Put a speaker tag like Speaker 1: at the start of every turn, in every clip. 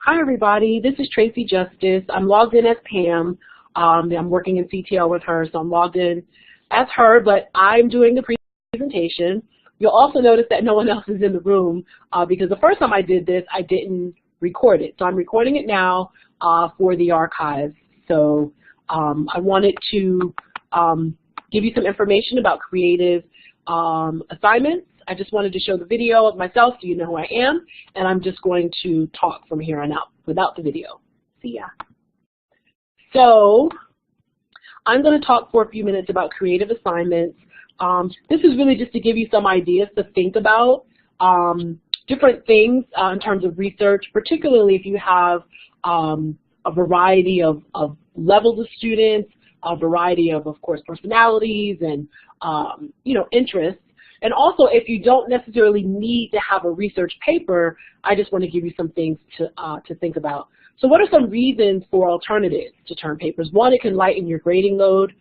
Speaker 1: Hi everybody, this is Tip-TJustus. I'm logged in as Pam. I'm working in CTL with her, so I'm logged in as her, but I'm doing the presentation. You'll also notice that no one else is in the room because the first time I did this, I didn't record it. So I'm recording it now for the archives. So I wanted to give you some information about creative assignments. I just wanted to show the video of myself so you know who I am, and I'm just going to talk from here on out without the video. See ya. So I'm going to talk for a few minutes about creative assignments. This is really just to give you some ideas to think about different things in terms of research, particularly if you have a variety of levels of students, a variety of course, personalities and, interests. And also, if you don't necessarily need to have a research paper, I just want to give you some things to think about. So what are some reasons for alternatives to term papers? One, it can lighten your grading load,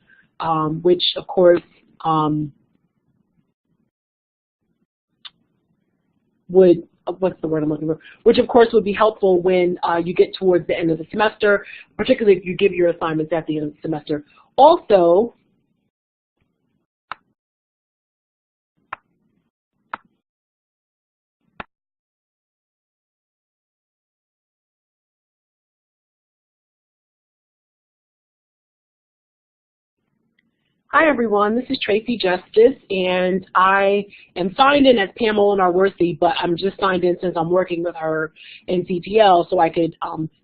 Speaker 1: which of course what's the word I'm looking for? Which of course would be helpful when you get towards the end of the semester, particularly if you give your assignments at the end of the semester. Also, hi everyone, this is Tip-TJustus, and I am signed in as Pamela Narworthy, but I'm just signed in since I'm working with her in CTL, so I could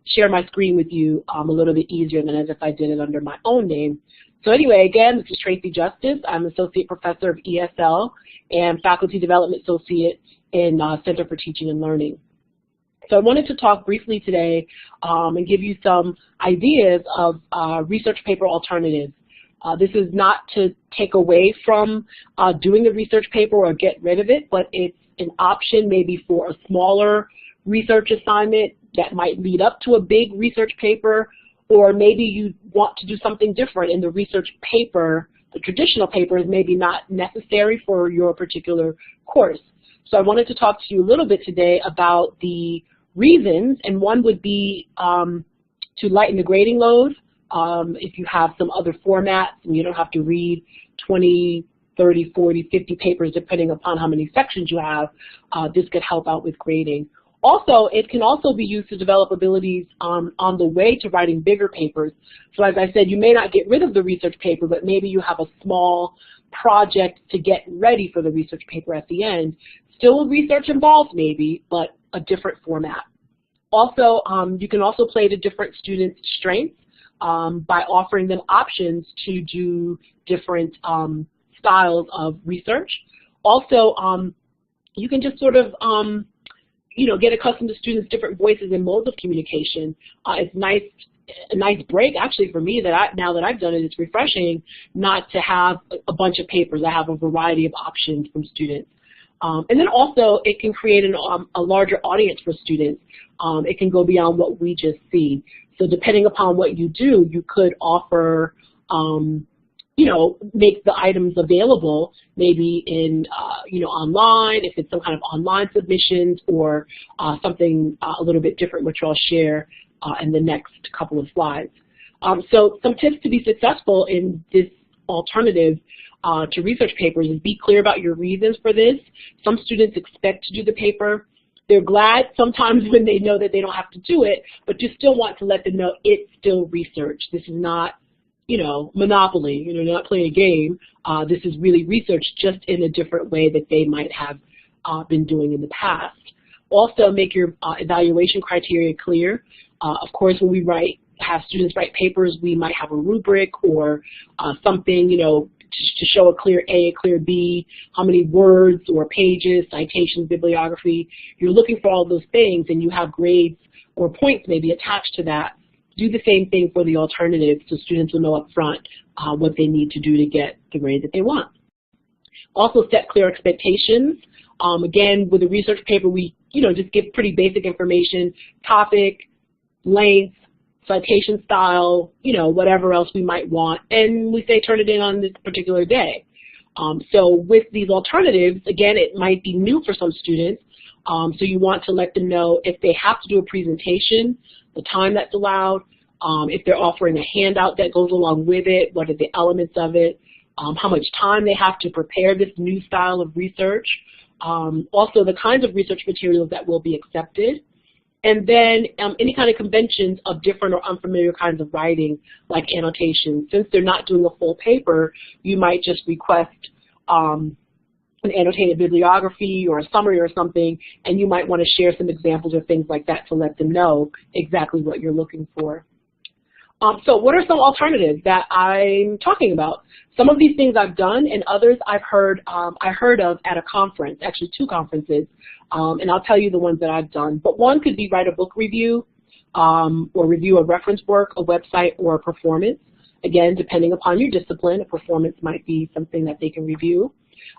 Speaker 1: share my screen with you a little bit easier than as if I did it under my own name. So anyway, again, this is Tip-TJustus. I'm Associate Professor of ESL and Faculty Development Associate in Center for Teaching and Learning. So I wanted to talk briefly today and give you some ideas of research paper alternatives. This is not to take away from doing the research paper or get rid of it, but it's an option maybe for a smaller research assignment that might lead up to a big research paper, or maybe you want to do something different in the research paper. The traditional paper is maybe not necessary for your particular course. So I wanted to talk to you a little bit today about the reasons, and one would be to lighten the grading load. If you have some other formats and you don't have to read 20, 30, 40, 50 papers depending upon how many sections you have, this could help out with grading. Also, it can also be used to develop abilities on the way to writing bigger papers. So as I said, you may not get rid of the research paper, but maybe you have a small project to get ready for the research paper at the end. Still research involved maybe, but a different format. Also, you can also play to different students' strengths by offering them options to do different styles of research. Also, you can just sort of get accustomed to students' different voices and modes of communication. It's a nice break actually for me that now that I've done it, it's refreshing not to have a bunch of papers. I have a variety of options from students. And then also it can create a larger audience for students. It can go beyond what we just see. So depending upon what you do, you could offer, make the items available maybe in, online, if it's some kind of online submissions, or something a little bit different, which I'll share in the next couple of slides. So some tips to be successful in this alternative to research papers is be clear about your reasons for this. Some students expect to do the paper. They're glad sometimes when they know that they don't have to do it, but you still want to let them know it's still research. This is not, Monopoly. You're not playing a game. This is really research, just in a different way that they might have been doing in the past. Also, make your evaluation criteria clear. Of course, when we have students write papers, we might have a rubric or something, to show a clear A, a clear B, how many words or pages, citations, bibliography. You're looking for all those things, and you have grades or points maybe attached to that. Do the same thing for the alternatives so students will know up front what they need to do to get the grade that they want. Also, set clear expectations. Again, with a research paper, we just give pretty basic information, topic, length, citation style, whatever else we might want, and we say turn it in on this particular day. So with these alternatives, again, it might be new for some students, So you want to let them know if they have to do a presentation, the time that's allowed, if they're offering a handout that goes along with it, what are the elements of it, how much time they have to prepare this new style of research, also the kinds of research materials that will be accepted, and then any kind of conventions of different or unfamiliar kinds of writing, like annotations. Since they're not doing a full paper, you might just request an annotated bibliography or a summary or something, and you might want to share some examples or things like that to let them know exactly what you're looking for. So what are some alternatives that I'm talking about? Some of these things I've done, and others I've heard of at a conference, actually 2 conferences, and I'll tell you the ones that I've done. But one could be write a book review, or review a reference work, a website, or a performance. Again, depending upon your discipline, a performance might be something that they can review.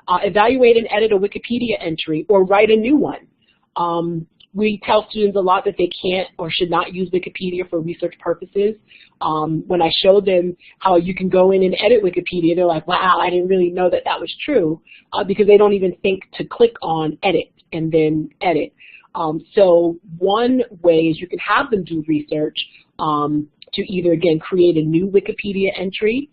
Speaker 1: Evaluate and edit a Wikipedia entry, or write a new one. We tell students a lot that they can't or should not use Wikipedia for research purposes. When I show them how you can go in and edit Wikipedia, they're like, wow, I didn't really know that that was true, because they don't even think to click on edit and then edit. So one way is you can have them do research to either, again, create a new Wikipedia entry,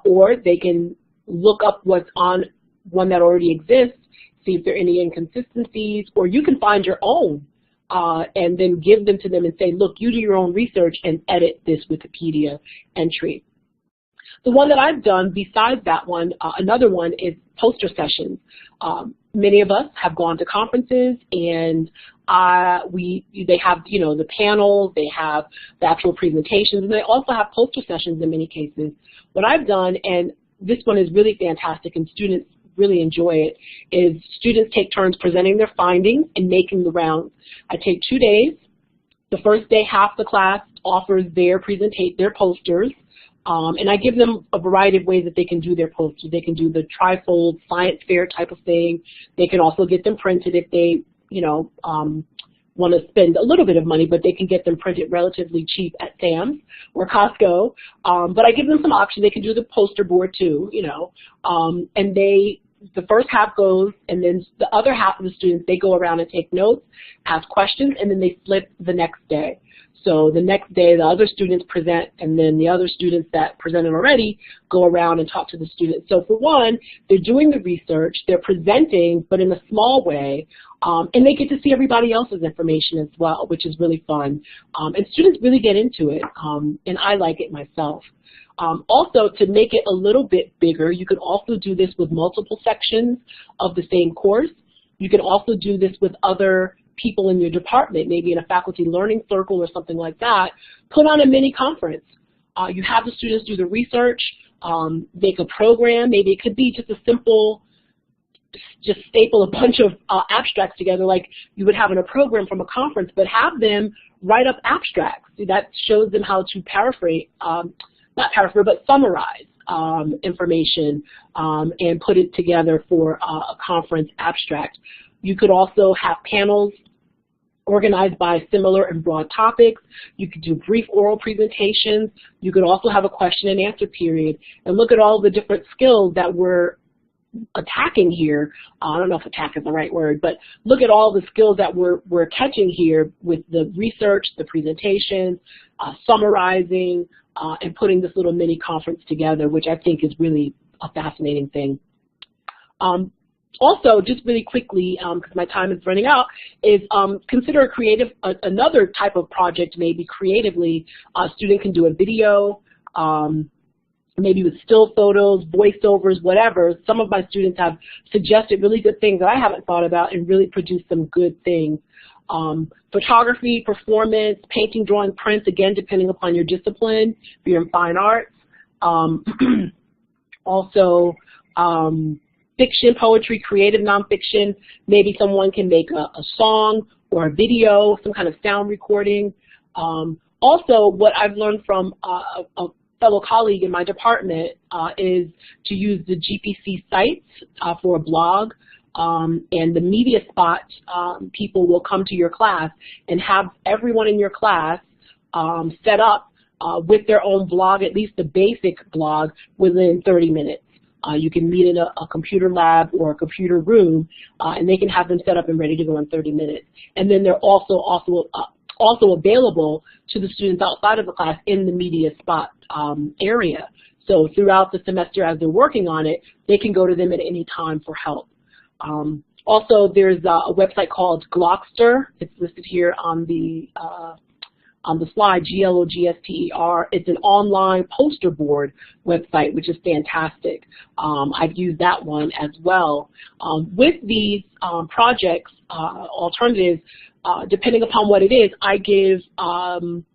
Speaker 1: or they can look up what's on one that already exists, see if there are any inconsistencies, or you can find your own and then give them to them and say, look, you do your own research and edit this Wikipedia entry. The one that I've done besides that one, another one is poster sessions. Many of us have gone to conferences, and they have, you know, the panels, they have the actual presentations, and they also have poster sessions in many cases. What I've done, and this one is really fantastic and students really enjoy it, is students take turns presenting their findings and making the rounds. I take 2 days. The first day, half the class offers their posters, and I give them a variety of ways that they can do their posters. They can do the trifold science fair type of thing. They can also get them printed if they, you know, want to spend a little bit of money, but they can get them printed relatively cheap at Sam's or Costco. But I give them some options. They can do the poster board too, you know, and the first half goes, and then the other half of the students, they go around and take notes, ask questions, and then they flip the next day. So the next day, the other students present, and then the other students that presented already go around and talk to the students. So for one, they're doing the research, they're presenting, but in a small way, and they get to see everybody else's information as well, which is really fun. And students really get into it, and I like it myself. Also, to make it a little bit bigger, you could also do this with multiple sections of the same course. You can also do this with other people in your department, maybe in a faculty learning circle or something like that. Put on a mini conference. You have the students do the research, make a program. Maybe it could be just a simple, just staple a bunch of abstracts together like you would have in a program from a conference, but have them write up abstracts. That shows them how to paraphrase, not paraphrase, but summarize information and put it together for a conference abstract. You could also have panels organized by similar and broad topics. You could do brief oral presentations. You could also have a question and answer period. And look at all the different skills that we're attacking here. I don't know if attack is the right word, but look at all the skills that we're catching here with the research, the presentations, summarizing, and putting this little mini conference together, which I think is really a fascinating thing. Also, just really quickly, because my time is running out, is consider another type of project maybe creatively. A student can do a video, maybe with still photos, voiceovers, whatever. Some of my students have suggested really good things that I haven't thought about and really produced some good things. Photography, performance, painting, drawing, prints, again, depending upon your discipline, if you're in fine arts. Also, fiction, poetry, creative nonfiction. Maybe someone can make a song or a video, some kind of sound recording. Also, what I've learned from a fellow colleague in my department is to use the GPC sites for a blog. And the media spot people will come to your class and have everyone in your class set up with their own blog, at least the basic blog, within 30 minutes. You can meet in a computer lab or a computer room, and they can have them set up and ready to go in 30 minutes. And then they're also available to the students outside of the class in the media spot area. So throughout the semester as they're working on it, they can go to them at any time for help. Also, there's a website called Glockster. It's listed here on the slide, Glogster. It's an online poster board website, which is fantastic. I've used that one as well. With these projects, alternatives, depending upon what it is, I give some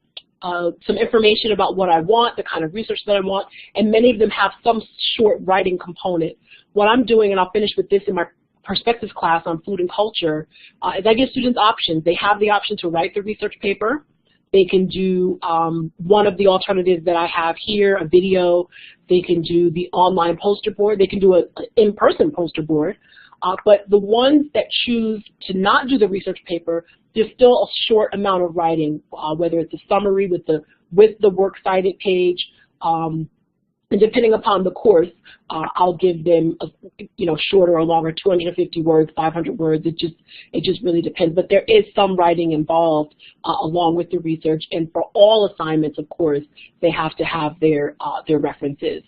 Speaker 1: information about what I want, the kind of research that I want, and many of them have some short writing component. What I'm doing, and I'll finish with this in my perspectives class on food and culture, is I give students options. They have the option to write the research paper. They can do one of the alternatives that I have here, a video. They can do the online poster board. They can do an in-person poster board. But the ones that choose to not do the research paper, there's still a short amount of writing, whether it's a summary with the works cited page, and depending upon the course, I'll give them shorter or longer, 250 words, 500 words. It just really depends. But there is some writing involved along with the research, and for all assignments, of course, they have to have their references.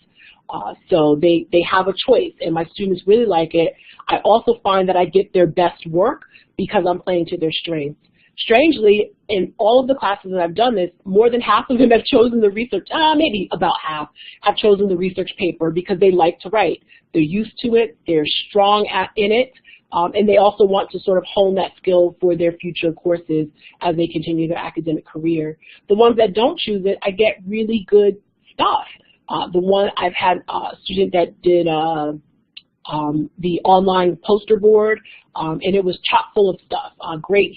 Speaker 1: So they have a choice, and my students really like it. I also find that I get their best work because I'm playing to their strengths. Strangely, in all of the classes that I've done this, more than half of them have chosen the research, maybe about half, have chosen the research paper because they like to write. They're used to it, they're strong in it, and they also want to sort of hone that skill for their future courses as they continue their academic career. The ones that don't choose it, I get really good stuff. The one I've had a student that did the online poster board, and it was chock full of stuff, great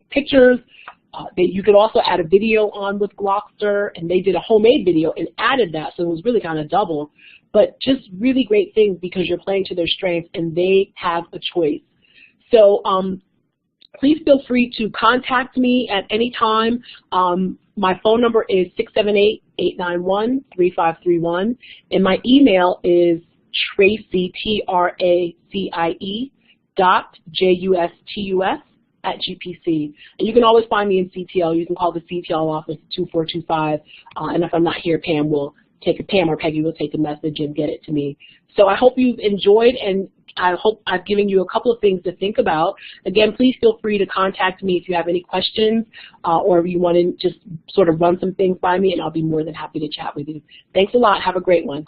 Speaker 1: pictures. You could also add a video on with Glockster, and they did a homemade video and added that, so it was really kind of double. But just really great things because you're playing to their strengths and they have a choice. So please feel free to contact me at any time. My phone number is 678-891-3531, and my email is Tracie, Tracie, .justus@GPC. And you can always find me in CTL. You can call the CTL office 2425, and if I'm not here, Pam or Peggy will take a message and get it to me. So I hope you've enjoyed, and I hope I've given you a couple of things to think about. Again, please feel free to contact me if you have any questions or if you want to just sort of run some things by me, and I'll be more than happy to chat with you. Thanks a lot. Have a great one.